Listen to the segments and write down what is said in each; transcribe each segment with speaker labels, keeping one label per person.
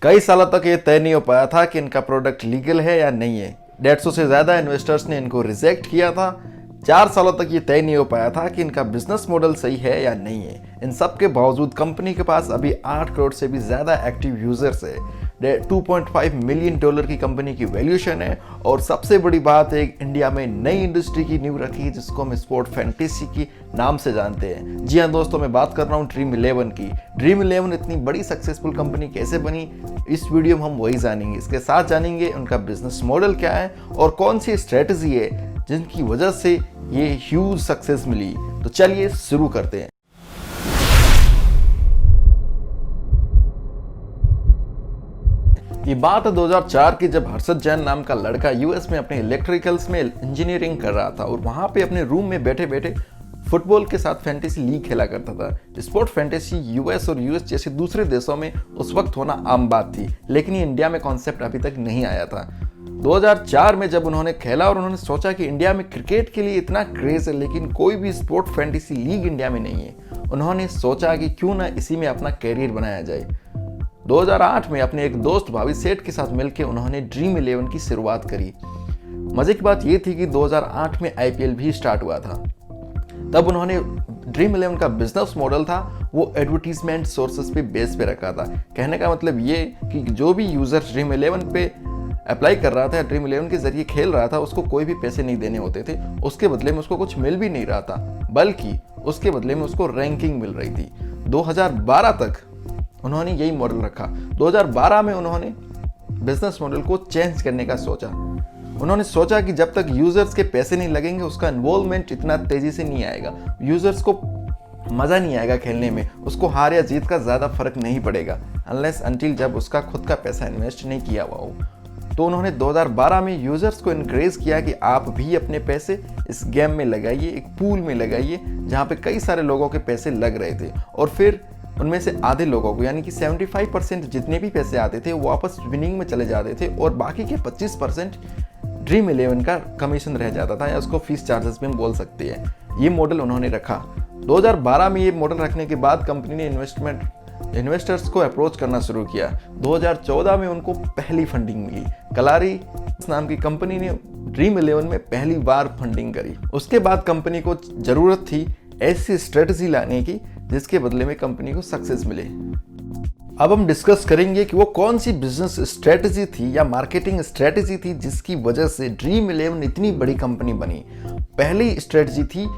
Speaker 1: कई सालों तक ये तय नहीं हो पाया था कि इनका प्रोडक्ट लीगल है या नहीं है। 150 से ज़्यादा इन्वेस्टर्स ने इनको रिजेक्ट किया था। 4 सालों तक ये तय नहीं हो पाया था कि इनका बिजनेस मॉडल सही है या नहीं है। इन सब के बावजूद कंपनी के पास अभी 8 करोड़ से भी ज़्यादा एक्टिव यूजर्स है। 2.5 मिलियन डॉलर की कंपनी की वैल्यूएशन है। और सबसे बड़ी बात है, इंडिया में नई इंडस्ट्री की नींव रखी है जिसको हम स्पोर्ट फैंटेसी की नाम से जानते हैं। जी हाँ दोस्तों, मैं बात कर रहा हूँ ड्रीम 11 की। ड्रीम 11 इतनी बड़ी सक्सेसफुल कंपनी कैसे बनी, इस वीडियो में हम वही जानेंगे। इसके साथ जानेंगे उनका बिजनेस मॉडल क्या है और कौन सी स्ट्रेटजी है जिनकी वजह से ये ह्यूज सक्सेस मिली। तो चलिए शुरू करते हैं। ये बात है 2004 की, जब हर्षद जैन नाम का लड़का यूएस में अपने इलेक्ट्रिकल्स में इंजीनियरिंग कर रहा था और वहां पे अपने रूम में बैठे बैठे फुटबॉल के साथ फैंटेसी लीग खेला करता था। स्पोर्ट फैंटेसी यूएस और यूएस जैसे दूसरे देशों में उस वक्त होना आम बात थी, लेकिन ये इंडिया में कॉन्सेप्ट अभी तक नहीं आया था। 2004 में जब उन्होंने खेला और उन्होंने सोचा कि इंडिया में क्रिकेट के लिए इतना क्रेज है लेकिन कोई भी स्पोर्ट फैंटेसी लीग इंडिया में नहीं है, उन्होंने सोचा कि क्यों ना इसी में अपना कैरियर बनाया जाए। 2008 में अपने एक दोस्त भावी सेठ के साथ मिलकर उन्होंने ड्रीम 11 की शुरुआत करी। मजे की बात यह थी कि 2008 में आईपीएल भी स्टार्ट हुआ था। तब उन्होंने ड्रीम 11 का बिजनेस मॉडल था वो एडवर्टीजमेंट सोर्सेस पे बेस पे रखा था। कहने का मतलब ये कि जो भी यूजर ड्रीम 11 पे अप्लाई कर रहा था, ड्रीम 11 के जरिए खेल रहा था, उसको कोई भी पैसे नहीं देने होते थे। उसके बदले में उसको कुछ मिल भी नहीं रहा था, बल्कि उसके बदले में उसको रैंकिंग मिल रही थी। 2012 तक उन्होंने यही मॉडल रखा। 2012 में उन्होंने बिजनेस मॉडल को चेंज करने का सोचा। उन्होंने सोचा कि जब तक यूजर्स के पैसे नहीं लगेंगे उसका इन्वॉल्वमेंट इतना तेजी से नहीं आएगा, यूजर्स को मजा नहीं आएगा खेलने में, उसको हार या जीत का ज्यादा फर्क नहीं पड़ेगा अनलेस अनटिल जब उसका खुद का पैसा इन्वेस्ट नहीं किया हुआ हो। तो उन्होंने 2012 में यूजर्स को इनकरेज किया कि आप भी अपने पैसे इस गेम में लगाइए, एक पूल में लगाइए जहाँ पे कई सारे लोगों के पैसे लग रहे थे। और फिर उनमें से आधे लोगों को यानी कि 75% जितने भी पैसे आते थे वो वापस विनिंग में चले जाते थे और बाकी के 25% ड्रीम 11 का कमीशन रह जाता था, या उसको फीस चार्जेस भी हम बोल सकते हैं। ये मॉडल उन्होंने रखा। 2012 में ये मॉडल रखने के बाद कंपनी ने इन्वेस्टर्स को अप्रोच करना शुरू किया। 2014 में उनको पहली फंडिंग मिली। कलारी नाम की कंपनी ने ड्रीम 11 में पहली बार फंडिंग करी। उसके बाद कंपनी को जरूरत थी ऐसी स्ट्रेटजी लाने की जिसके बदले में कंपनी को सक्सेस मिले। अब हम डिस्कस करेंगे कि वो कौन सी बिजनेस स्ट्रेटजी थी या मार्केटिंग स्ट्रेटजी थी जिसकी वजह से ड्रीम 11 इतनी बड़ी कंपनी बनी। पहली स्ट्रेटजी थी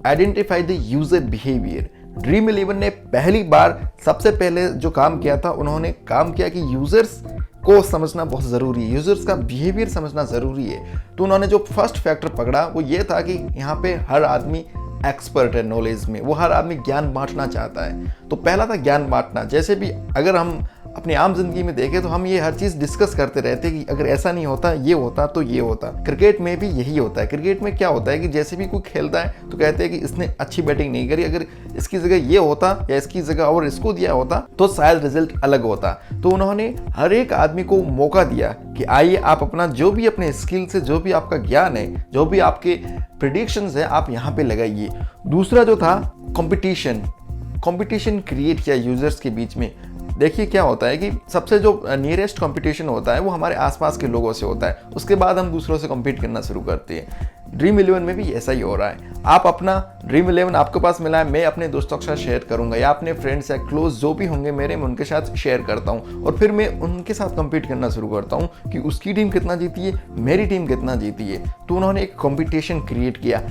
Speaker 1: identify the user behaviour. Dream 11 ने पहली बार सबसे पहले जो काम किया था, उन्होंने काम किया कि यूजर्स को समझना बहुत ज़रूरी है, यूजर्स का बिहेवियर समझना ज़रूरी है। तो उन्होंने जो फर्स्ट फैक्टर पकड़ा वो ये था कि यहाँ पे हर आदमी एक्सपर्ट है नॉलेज में, वो हर आदमी ज्ञान बांटना चाहता है। तो पहला था ज्ञान बांटना। जैसे भी अगर हम अपनी आम जिंदगी में देखें तो हम ये हर चीज़ डिस्कस करते रहते हैं कि अगर ऐसा नहीं होता ये होता तो ये होता। क्रिकेट में भी यही होता है। क्रिकेट में क्या होता है कि जैसे भी कोई खेलता है तो कहते हैं कि इसने अच्छी बैटिंग नहीं करी, अगर इसकी जगह ये होता या इसकी जगह और इसको दिया होता तो शायद रिजल्ट अलग होता। तो उन्होंने हर एक आदमी को मौका दिया कि आइए आप अपना जो भी अपने स्किल से, जो भी आपका ज्ञान है, जो भी आपके प्रेडिक्शंस है, आप यहाँ पे लगाइए। दूसरा जो था कंपटीशन क्रिएट किया यूजर्स के बीच में। देखिए क्या होता है कि सबसे जो नियरेस्ट कंपटीशन होता है वो हमारे आसपास के लोगों से होता है, उसके बाद हम दूसरों से कम्पीट करना शुरू करते हैं। ड्रीम 11 में भी ऐसा ही हो रहा है। आप अपना ड्रीम 11 आपके पास मिला है, मैं अपने दोस्तों के साथ शेयर करूंगा या अपने फ्रेंड्स या क्लोज जो भी होंगे मेरे, मैं उनके साथ शेयर करता हूं और फिर मैं उनके साथ कम्पीट करना शुरू करता हूं कि उसकी टीम कितना जीती है, मेरी टीम कितना जीती है। तो उन्होंने एक कॉम्पिटिशन क्रिएट किया।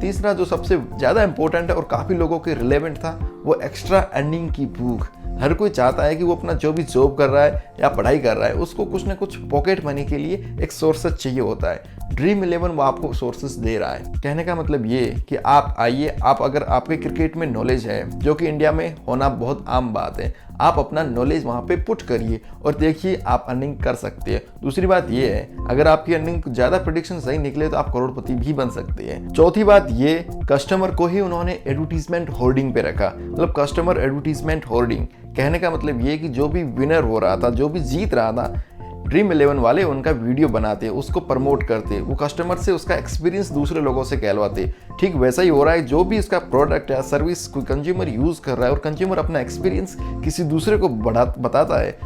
Speaker 1: तीसरा जो सबसे ज़्यादा इंपॉर्टेंट है और काफ़ी लोगों के रिलेवेंट था, वो एक्स्ट्रा अर्निंग की भूख। हर कोई चाहता है कि वो अपना जो भी जॉब कर रहा है या पढ़ाई कर रहा है उसको कुछ ना कुछ पॉकेट मनी के लिए एक सोर्सेस चाहिए होता है। ड्रीम 11 वो आपको सोर्सेस दे रहा है। कहने का मतलब ये कि आप आइए, आप अगर आपके क्रिकेट में नॉलेज है जो कि इंडिया में होना बहुत आम बात है, आप अपना नॉलेज वहाँ पे पुट करिए और देखिए आप अर्निंग कर सकते हैं। दूसरी बात ये है, अगर आपकी अर्निंग ज़्यादा प्रेडिक्शन सही निकले तो आप करोड़पति भी बन सकते हैं। चौथी बात ये, कस्टमर को ही उन्होंने एडवर्टीजमेंट होर्डिंग पे रखा। मतलब कस्टमर एडवर्टीजमेंट होर्डिंग कहने का मतलब ये कि जो भी विनर हो रहा था, जो भी जीत रहा था, ड्रीम 11 वाले उनका वीडियो बनाते, उसको प्रमोट करते, वो कस्टमर से उसका एक्सपीरियंस दूसरे लोगों से कहलवाते। ठीक वैसा ही हो रहा है, जो भी इसका प्रोडक्ट या सर्विस कोई कंज्यूमर यूज़ कर रहा है और कंज्यूमर अपना एक्सपीरियंस किसी दूसरे को बताता है,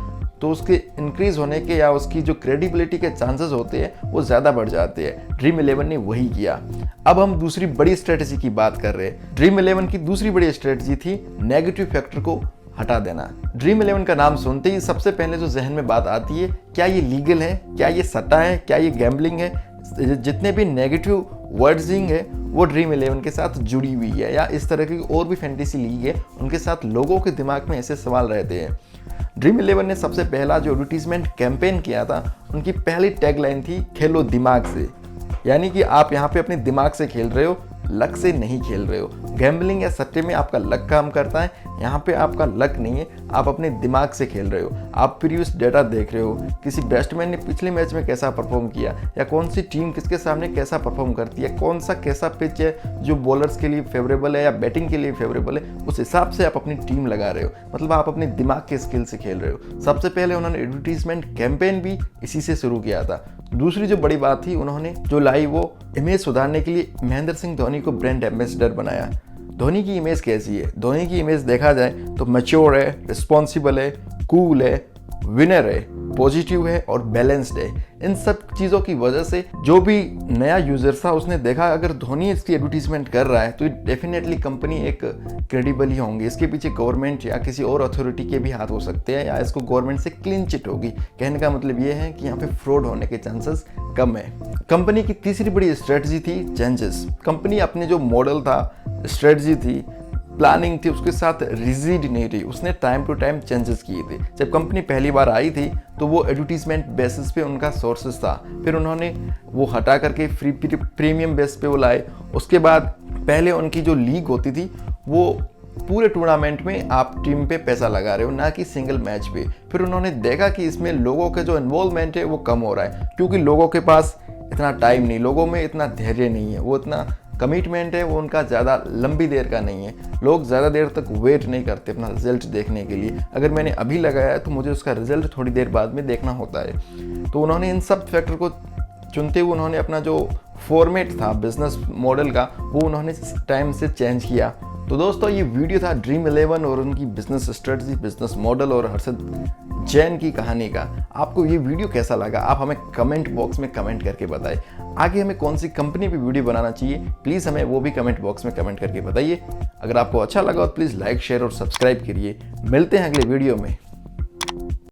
Speaker 1: तो उसके इंक्रीज होने के या उसकी जो क्रेडिबिलिटी के चांसेस होते हैं वो ज़्यादा बढ़ जाते हैं। ड्रीम 11 ने वही किया। अब हम दूसरी बड़ी स्ट्रेटजी की बात कर रहे हैं। ड्रीम 11 की दूसरी बड़ी स्ट्रेटजी थी नेगेटिव फैक्टर को हटा देना। ड्रीम 11 का नाम सुनते ही सबसे पहले जो जहन में बात आती है, क्या ये लीगल है, क्या ये सट्टा है, क्या ये गैम्बलिंग है। जितने भी नेगेटिव वर्ड्सिंग है वो ड्रीम 11 के साथ जुड़ी हुई है, या इस तरह की और भी फैंटेसी लीग है उनके साथ लोगों के दिमाग में ऐसे सवाल रहते हैं। ड्रीम 11 ने सबसे पहला जो एडवर्टीजमेंट कैंपेन किया था, उनकी पहली टैगलाइन थी खेलो दिमाग से, यानी कि आप यहाँ पे अपने दिमाग से खेल रहे हो, लक से नहीं खेल रहे हो। गैम्बलिंग या सट्टे में आपका लक काम करता है, यहाँ पे आपका लक नहीं है, आप अपने दिमाग से खेल रहे हो। आप प्रीवियस डेटा देख रहे हो, किसी बैट्समैन ने पिछले मैच में कैसा परफॉर्म किया, या कौन सी टीम किसके सामने कैसा परफॉर्म करती है, कौन सा कैसा पिच है जो बॉलर्स के लिए फेवरेबल है या बैटिंग के लिए फेवरेबल है, उस हिसाब से आप अपनी टीम लगा रहे हो। मतलब आप अपने दिमाग के स्किल से खेल रहे हो। सबसे पहले उन्होंने एडवर्टीजमेंट कैंपेन भी इसी से शुरू किया था। दूसरी जो बड़ी बात थी उन्होंने जो लाई वो इमेज सुधारने के लिए महेंद्र सिंह धोनी को ब्रांड एम्बेसडर बनाया। धोनी की इमेज कैसी है? धोनी की इमेज देखा जाए तो मैच्योर है, रिस्पॉन्सिबल है, कूल है, विनर है, पॉजिटिव है और बैलेंस्ड है। इन सब चीज़ों की वजह से जो भी नया यूजर था उसने देखा अगर धोनी इसकी एडवर्टीजमेंट कर रहा है तो डेफिनेटली कंपनी एक क्रेडिबल ही होंगी। इसके पीछे गवर्नमेंट या किसी और अथॉरिटी के भी हाथ हो सकते हैं, या इसको गवर्नमेंट से क्लीन चिट होगी। कहने का मतलब ये है कि यहाँ पे फ्रॉड होने के चांसेस कम है। कंपनी की तीसरी बड़ी स्ट्रेटजी थी चेंजेस। कंपनी अपने जो मॉडल था, स्ट्रेटजी थी, प्लानिंग थी, उसके साथ रिजिड नहीं रही। उसने टाइम टू टाइम चेंजेस किए थे। जब कंपनी पहली बार आई थी तो वो एडवर्टीजमेंट बेसिस पे उनका सोर्सेस था, फिर उन्होंने वो हटा करके प्रीमियम बेस पे वो लाए। उसके बाद पहले उनकी जो लीग होती थी वो पूरे टूर्नामेंट में आप टीम पे पैसा लगा रहे हो, ना कि सिंगल मैच पे। फिर उन्होंने देखा कि इसमें लोगों का जो इन्वॉल्वमेंट है वो कम हो रहा है, क्योंकि लोगों के पास इतना टाइम नहीं, लोगों में इतना धैर्य नहीं है, वो इतना कमिटमेंट है वो उनका ज़्यादा लंबी देर का नहीं है। लोग ज़्यादा देर तक वेट नहीं करते अपना रिजल्ट देखने के लिए। अगर मैंने अभी लगाया है तो मुझे उसका रिजल्ट थोड़ी देर बाद में देखना होता है। तो उन्होंने इन सब फैक्टर को चुनते हुए उन्होंने अपना जो फॉर्मेट था बिजनेस मॉडल का वो उन्होंने टाइम से चेंज किया। तो दोस्तों ये वीडियो था ड्रीम 11 और उनकी बिजनेस स्ट्रेटजी, बिजनेस मॉडल और हर्षद जैन की कहानी का। आपको ये वीडियो कैसा लगा आप हमें कमेंट बॉक्स में कमेंट करके बताएं। आगे हमें कौन सी कंपनी पे वीडियो बनाना चाहिए प्लीज़ हमें वो भी कमेंट बॉक्स में कमेंट करके बताइए। अगर आपको अच्छा लगा तो प्लीज़ लाइक, शेयर और सब्सक्राइब करिए। मिलते हैं अगले वीडियो में।